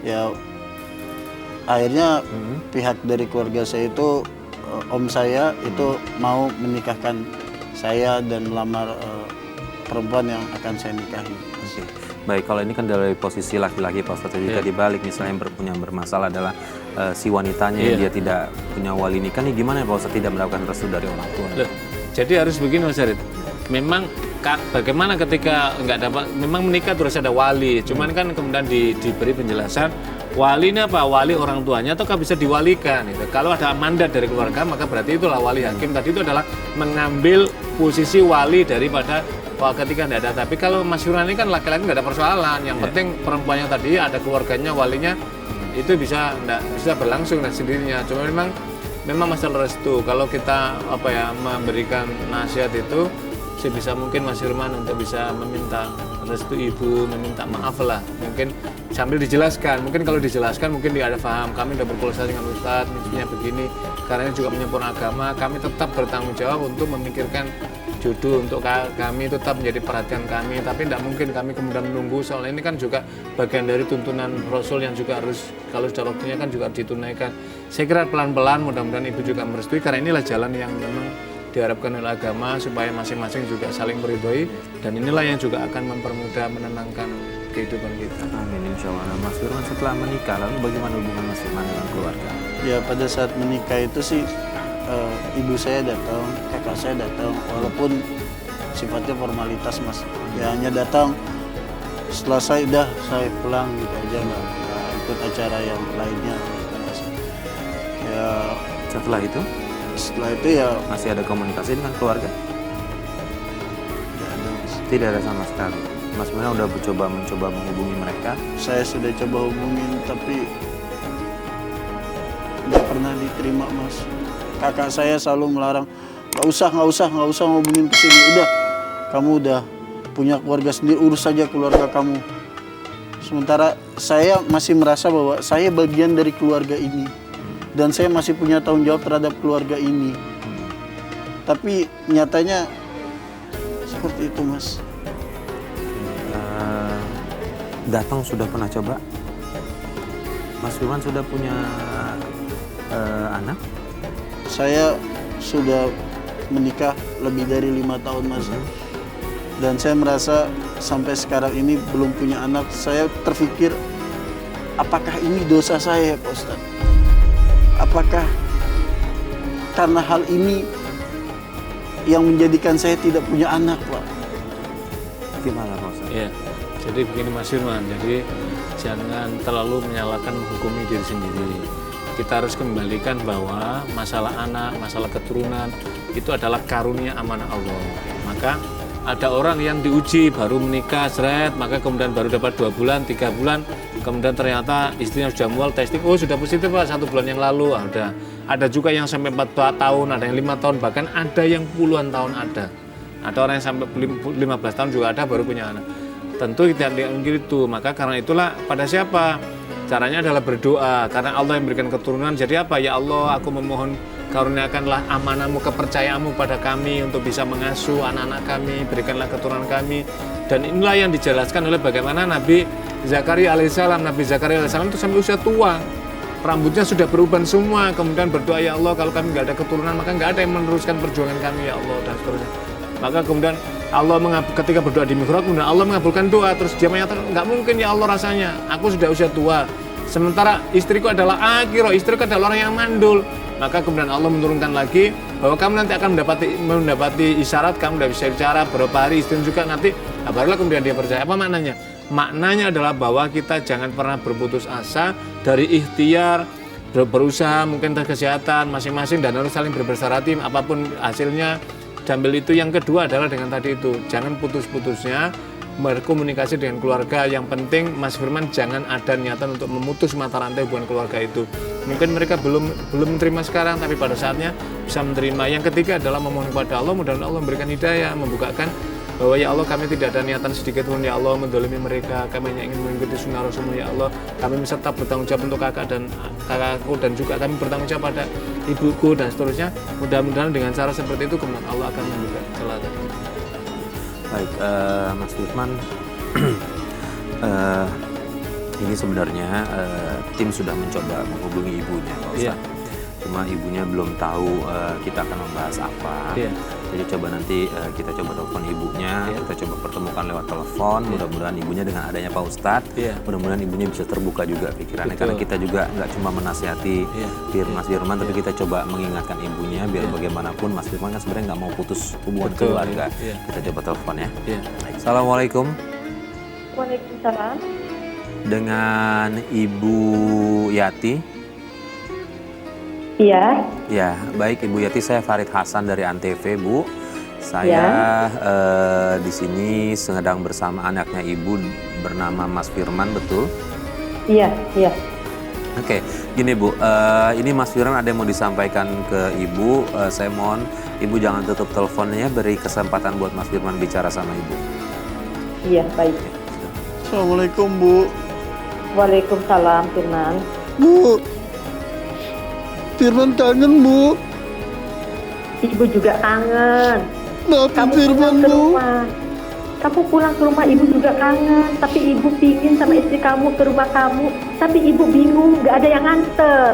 Ya akhirnya pihak dari keluarga saya itu, om saya itu mau menikahkan saya dan melamar perempuan yang akan saya nikahi. Oke. Baik, kalau ini kan dari posisi laki-laki Pak Ustadz, jika dibalik misalnya yang bermasalah adalah si wanitanya yang dia tidak punya wali nikah, nih gimana Pak Ustadz tidak mendapatkan restu dari orang tua? Loh, jadi harus begini Mas Arid. Memang bagaimana ketika nggak dapat, memang menikah terus ada wali, cuman kan kemudian diberi penjelasan wali ini apa? Wali orang tuanya ataukah bisa diwalikan gitu. Kalau ada mandat dari keluarga maka berarti itulah wali. Hakim tadi itu adalah mengambil posisi wali daripada ketika tidak ada. Tapi kalau masyhur ini kan laki-laki nggak ada persoalan. Yang penting perempuannya tadi ada keluarganya, walinya itu bisa berlangsung dan sendirinya. Cuma memang masalah restu. Kalau kita memberikan nasihat itu sebisa mungkin Mas Firman untuk bisa meminta restu ibu, meminta maaf lah. Mungkin sambil dijelaskan. Mungkin kalau dijelaskan mungkin dia ada paham. Kami sudah berkonsultasi dengan Ustadz, misalnya begini. Karena ini juga menyempurnakan agama. Kami tetap bertanggung jawab untuk memikirkan jodoh untuk kami, tetap menjadi perhatian kami. Tapi tidak mungkin kami kemudian menunggu. Soalnya ini kan juga bagian dari tuntunan Rasul yang juga harus, kalau sudah waktunya kan juga ditunaikan. Saya kira pelan-pelan mudah-mudahan ibu juga merestui. Karena inilah jalan yang memang diharapkan oleh agama supaya masing-masing juga saling meridhoi, dan inilah yang juga akan mempermudah menenangkan kehidupan kita. Amin, insya Allah. Mas Firman setelah menikah, lalu bagaimana hubungan Mas Firman dengan keluarga? Ya pada saat menikah itu sih ibu saya datang, kakak saya datang, walaupun sifatnya formalitas Mas. Ya hanya datang, setelah saya pulang gitu aja, nggak ikut acara yang lainnya. Ya Setelah itu ya masih ada komunikasi dengan keluarga? nggak ada Mas. Tidak ada sama sekali. Mas Firman udah mencoba menghubungi mereka? Saya sudah coba hubungin tapi nggak pernah diterima Mas. Kakak saya selalu melarang, nggak usah ngubungin ke sini. Udah, kamu udah punya keluarga sendiri, urus saja keluarga kamu. Sementara saya masih merasa bahwa saya bagian dari keluarga ini dan saya masih punya tanggung jawab terhadap keluarga ini. Tapi nyatanya seperti itu Mas. Datang sudah pernah coba? Mas Firman sudah punya anak? Saya sudah menikah lebih dari 5 tahun Mas. Dan saya merasa sampai sekarang ini belum punya anak. Saya terpikir, apakah ini dosa saya Pak Ustadz? Apakah karena hal ini yang menjadikan saya tidak punya anak Pak? Gimana Pak Ustadz? Ya, jadi begini Mas Firman, jadi jangan terlalu menyalahkan menghukumi diri sendiri. Kita harus kembalikan bahwa masalah anak, masalah keturunan itu adalah karunia amanah Allah. Maka ada orang yang diuji baru menikah seret, maka kemudian baru dapat 2 bulan, 3 bulan, kemudian ternyata istrinya sudah mual testing, oh sudah positif Pak 1 bulan yang lalu. Ada juga yang sampai 4 tahun, ada yang 5 tahun, bahkan ada yang puluhan tahun ada. Ada orang yang sampai 15 tahun juga ada baru punya anak. Tentu tidak begitu. Maka karena itulah pada siapa? Caranya adalah berdoa, karena Allah yang memberikan keturunan. Jadi apa? Ya Allah, aku memohon karuniakanlah amanahmu, kepercayaanmu pada kami untuk bisa mengasuh anak-anak kami, berikanlah keturunan kami. Dan inilah yang dijelaskan oleh bagaimana Nabi Zakaria alaihissalam. Nabi Zakaria alaihissalam itu sampai usia tua, rambutnya sudah beruban semua, kemudian berdoa, ya Allah kalau kami nggak ada keturunan maka nggak ada yang meneruskan perjuangan kami ya Allah, dan seterusnya. Maka kemudian Allah ketika berdoa di mihrab, kemudian Allah mengabulkan doa. Terus dia menyatakan, nggak mungkin ya Allah rasanya, aku sudah usia tua, sementara istriku adalah akhirah, istriku adalah orang yang mandul. Maka kemudian Allah menurunkan lagi bahwa kamu nanti akan mendapati isyarat, kamu sudah bisa bicara berapa hari, istri juga nanti. Nah, barulah kemudian dia percaya. Apa maknanya? Maknanya adalah bahwa kita jangan pernah berputus asa dari ikhtiar, berusaha mungkin kesehatan masing-masing, dan harus saling berbesar hati apapun hasilnya. Sambil itu yang kedua adalah dengan tadi itu, jangan putus-putusnya berkomunikasi dengan keluarga. Yang penting Mas Firman jangan ada niatan untuk memutus mata rantai hubungan keluarga itu. Mungkin mereka belum menerima sekarang, tapi pada saatnya bisa menerima. Yang ketiga adalah memohon kepada Allah, mudah-mudahan Allah memberikan hidayah, membukakan bahwa ya Allah kami tidak ada niatan sedikit pun ya Allah mendolimi mereka, kami hanya ingin mengikuti sunnah Rasulmu ya Allah, kami tetap bertanggung jawab untuk kakakku, dan juga kami bertanggung jawab pada ibuku dan seterusnya. Mudah-mudahan dengan cara seperti itu kemudian Allah akan membuka celah tadi. Baik, Mas Firman, Ini sebenarnya tim sudah mencoba menghubungi ibunya, Pak Ustadz. Iya. Cuma ibunya belum tahu kita akan membahas apa. Iya. Jadi coba nanti kita coba telepon ibunya, Iya. kita coba pertemukan lewat telepon. Mudah-mudahan ibunya dengan adanya Pak Ustadz, Iya. mudah-mudahan ibunya bisa terbuka juga pikirannya. Betul. Karena kita juga nggak cuma menasihati Iya. Mas Firman, tapi kita coba mengingatkan ibunya biar bagaimanapun Mas Firman kan sebenarnya nggak mau putus hubungan Betul. keluarga. Iya. Kita coba telepon ya. Iya. Assalamualaikum. Waalaikumsalam. Dengan Ibu Yati. Iya, Ya, baik Ibu Yati, saya Farid Hasan dari Antv, Bu. Saya di sini sedang bersama anaknya Ibu bernama Mas Firman, betul? iya. Oke, gini Bu, ini Mas Firman ada yang mau disampaikan ke Ibu. Saya mohon Ibu jangan tutup teleponnya, beri kesempatan buat Mas Firman bicara sama Ibu. Iya, baik. Assalamualaikum, Bu. Waalaikumsalam, Firman. Bu, Firman kangen, Bu. Ibu juga kangen. Maafin Kamu Firman, pulang ke Bu. rumah. Kamu pulang ke rumah, ibu juga kangen. Tapi ibu pingin sama istri kamu ke rumah kamu. Tapi ibu bingung, gak ada yang nganter.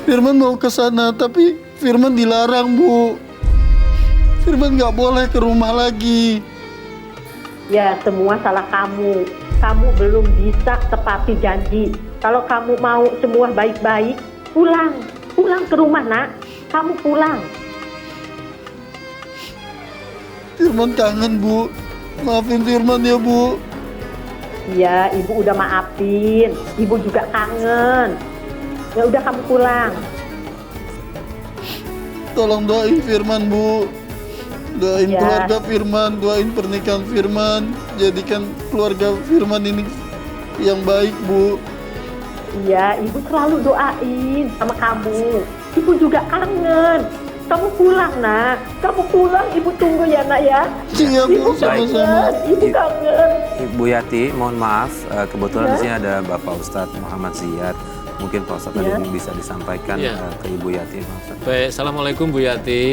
Firman mau ke sana, tapi Firman dilarang, Bu. Firman nggak boleh ke rumah lagi. Ya, semua salah kamu. Kamu belum bisa tepati janji. Kalau kamu mau semua baik-baik, pulang. Pulang ke rumah, Nak. Kamu pulang. Firman kangen, Bu. Maafin Firman ya, Bu. Iya, ibu udah maafin. Ibu juga kangen. Ya udah, kamu pulang. Tolong doain Firman, Bu. Doain Ya. keluarga Firman, doain pernikahan Firman. Jadikan keluarga Firman ini yang baik, Bu. Iya, ibu selalu doain sama kamu. Ibu juga kangen. Kamu pulang, Nak. Kamu pulang, ibu tunggu ya, Nak ya. Iya, Ibu Bu, sama-sama. kangen. Ibu kangen. Ibu Yati, mohon maaf, kebetulan di sini ada Bapak Ustadz Muhammad Ziyad. Mungkin Pak Ustadz tadi Ya. bisa disampaikan Ya. ke Ibu Yati, Pak Ustadz. Baik, Assalamualaikum Bu Yati.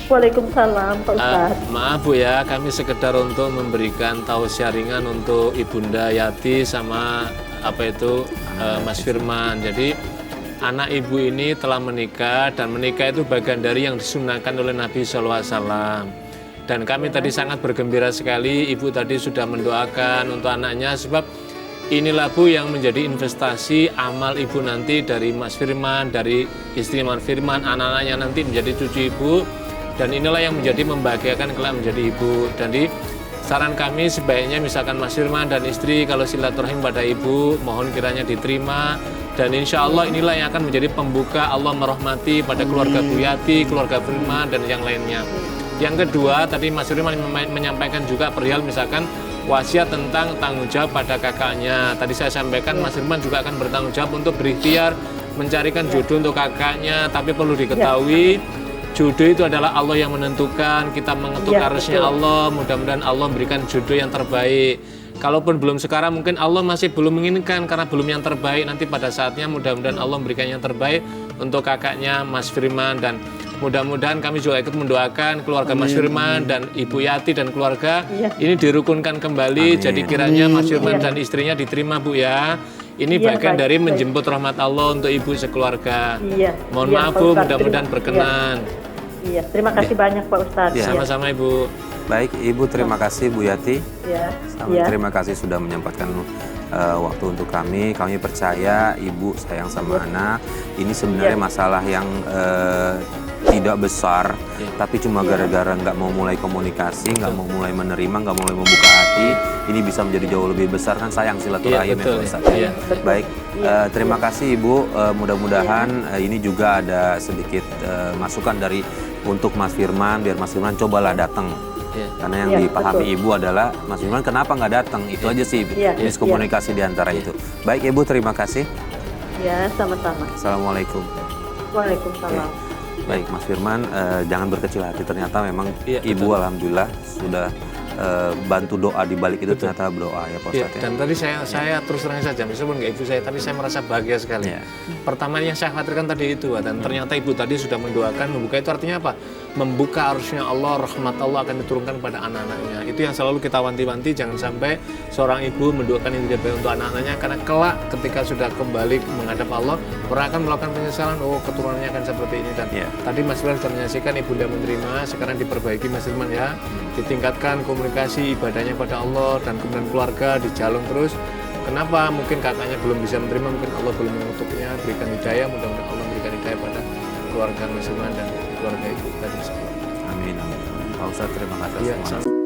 Waalaikumsalam, Pak Ustaz. Maaf Bu ya, kami sekedar untuk memberikan tausiah ringan untuk Ibunda Yati sama Mas Firman. Jadi anak ibu ini telah menikah dan menikah itu bagian dari yang disunahkan oleh Nabi SAW. Dan kami tadi sangat bergembira sekali, ibu tadi sudah mendoakan untuk anaknya sebab inilah Bu yang menjadi investasi amal ibu nanti dari Mas Firman, dari istri Mas Firman, anak-anaknya nanti menjadi cucu ibu. Dan inilah yang menjadi membahagiakan kelak menjadi ibu. Jadi saran kami sebaiknya misalkan Mas Firman dan istri kalau silaturahim pada ibu mohon kiranya diterima. Dan insya Allah inilah yang akan menjadi pembuka Allah merahmati pada keluarga Bu Yati, keluarga Firman dan yang lainnya. Yang kedua tadi Mas Firman menyampaikan juga perihal misalkan wasiat tentang tanggung jawab pada kakaknya. Tadi saya sampaikan Mas Firman juga akan bertanggung jawab untuk berikhtiar mencarikan jodoh untuk kakaknya. Tapi perlu diketahui jodoh itu adalah Allah yang menentukan, kita mengetuk Ya, arusnya betul. Allah, mudah-mudahan Allah berikan jodoh yang terbaik. Kalaupun belum sekarang, mungkin Allah masih belum menginginkan karena belum yang terbaik. Nanti pada saatnya mudah-mudahan Allah memberikan yang terbaik untuk kakaknya Mas Firman. Dan mudah-mudahan kami juga ikut mendoakan keluarga Mas Firman dan Ibu Yati dan keluarga Iya. ini dirukunkan kembali. Amin. Jadi kiranya Mas Firman Iya. dan istrinya diterima Bu ya. Ini Iya, bagian baik, dari baik. menjemput rahmat Allah untuk ibu sekeluarga. Iya. Mohon Iya, maaf Pak Bu, Ustaz. mudah-mudahan Terima- berkenan. Iya, terima kasih banyak Pak Ustaz. Ya. Iya. Sama-sama Ibu. Baik, Ibu terima kasih Bu Yati. Iya. Sama Iya. terima kasih sudah menyempatkan waktu untuk kami. Kami percaya Ibu sayang sama anak. Ini sebenarnya Iya. masalah yang tidak besar, Iya. tapi cuma gara-gara nggak mau mulai komunikasi, nggak mau mulai menerima, nggak mulai membuka hati. Ini bisa menjadi jauh lebih besar kan sayang silaturahim Iya, betul, ya Pak Ustaz. iya. Baik, terima kasih Ibu. Mudah-mudahan ini juga ada sedikit masukan dari untuk Mas Firman, biar Mas Firman cobalah datang. Iya. Karena yang Iya, dipahami betul. Ibu adalah Mas Firman kenapa nggak datang, itu aja sih Iya, miskomunikasi di antara itu. Baik Ibu, terima kasih. Ya, sama-sama. Assalamualaikum. Waalaikumsalam. Baik Mas Firman, jangan berkecil hati, ternyata memang Iya, Ibu betul. alhamdulillah sudah bantu doa di balik itu, ternyata berdoa ya Pak Iya, Ustadz ya. dan tadi saya terus terang saja, meskipun nggak ibu saya, tapi saya merasa bahagia sekali. Iya. Pertama yang saya khawatirkan tadi itu, dan ternyata ibu tadi sudah mendoakan, membuka itu artinya apa? membuka arusnya Allah, rahmat Allah akan diturunkan kepada anak-anaknya. Itu yang selalu kita wanti-wanti, jangan sampai seorang ibu mendoakan yang tidak baik untuk anak-anaknya, karena kelak ketika sudah kembali menghadap Allah, orang akan melakukan penyesalan, oh keturunannya akan seperti ini. Dan tadi Mas Firman sudah menyaksikan ibunda menerima, sekarang diperbaiki Mas Firman ya, ditingkatkan komunikasi ibadahnya pada Allah, dan kemudian keluarga dijalung terus. Kenapa? Mungkin kakaknya belum bisa menerima, mungkin Allah belum mengutuknya, berikan hidayah, mudah-mudahan Allah berikan hidayah pada keluarga Mas Firman dan keluarga ibu tadi. Amin, amin. Pak Ustadz, terima kasih. Ya,